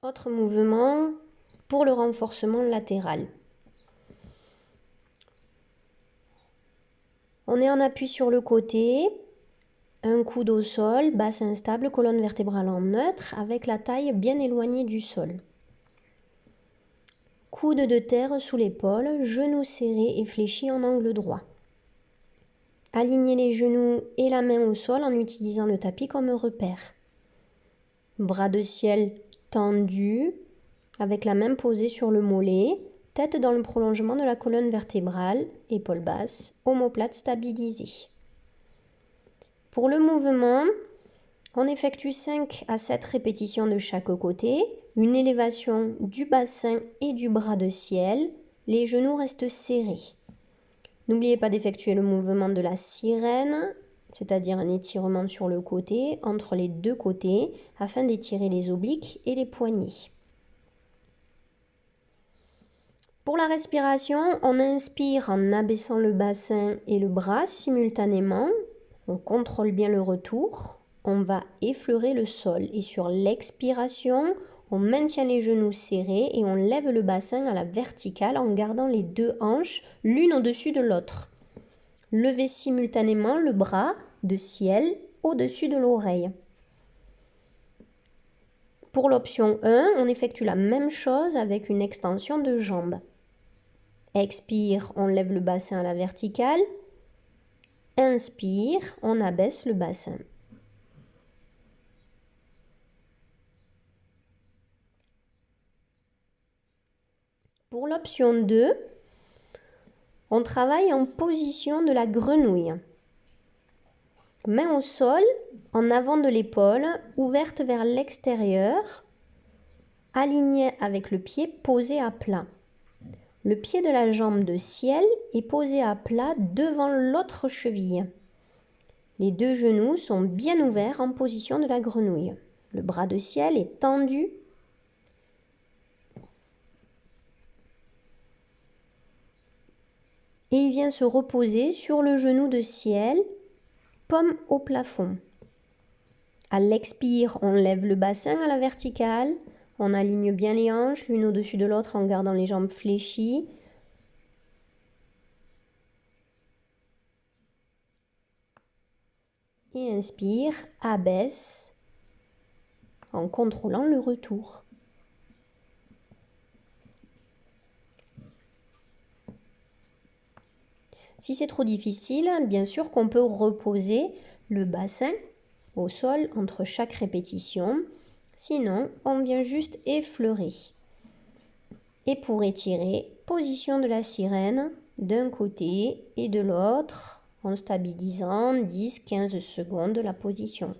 Autre mouvement pour le renforcement latéral. On est en appui sur le côté, un coude au sol, bassin stable, colonne vertébrale en neutre, avec la taille bien éloignée du sol. Coude de terre sous l'épaule, genoux serrés et fléchis en angle droit. Alignez les genoux et la main au sol en utilisant le tapis comme repère. Bras de ciel tendus, avec la main posée sur le mollet, tête dans le prolongement de la colonne vertébrale, épaules basses, omoplate stabilisée. Pour le mouvement, on effectue 5 à 7 répétitions de chaque côté, une élévation du bassin et du bras de ciel, les genoux restent serrés. N'oubliez pas d'effectuer le mouvement de la sirène, c'est-à-dire un étirement sur le côté, entre les deux côtés, afin d'étirer les obliques et les poignets. Pour la respiration, on inspire en abaissant le bassin et le bras simultanément. On contrôle bien le retour. On va effleurer le sol et sur l'expiration, on maintient les genoux serrés et on lève le bassin à la verticale en gardant les deux hanches l'une au-dessus de l'autre. Levez simultanément le bras de ciel au-dessus de l'oreille. Pour l'option 1, on effectue la même chose avec une extension de jambes. Expire, on lève le bassin à la verticale. Inspire, on abaisse le bassin. Pour l'option 2, on travaille en position de la grenouille. Main au sol, en avant de l'épaule, ouverte vers l'extérieur, alignée avec le pied posé à plat. Le pied de la jambe de ciel est posé à plat devant l'autre cheville. Les deux genoux sont bien ouverts en position de la grenouille. Le bras de ciel est tendu. Et il vient se reposer sur le genou de ciel, paume au plafond. À l'expire, on lève le bassin à la verticale. On aligne bien les hanches, l'une au-dessus de l'autre en gardant les jambes fléchies. Et inspire, abaisse en contrôlant le retour. Si c'est trop difficile, bien sûr qu'on peut reposer le bassin au sol entre chaque répétition. Sinon, on vient juste effleurer. Et pour étirer, position de la sirène d'un côté et de l'autre en stabilisant 10-15 secondes la position.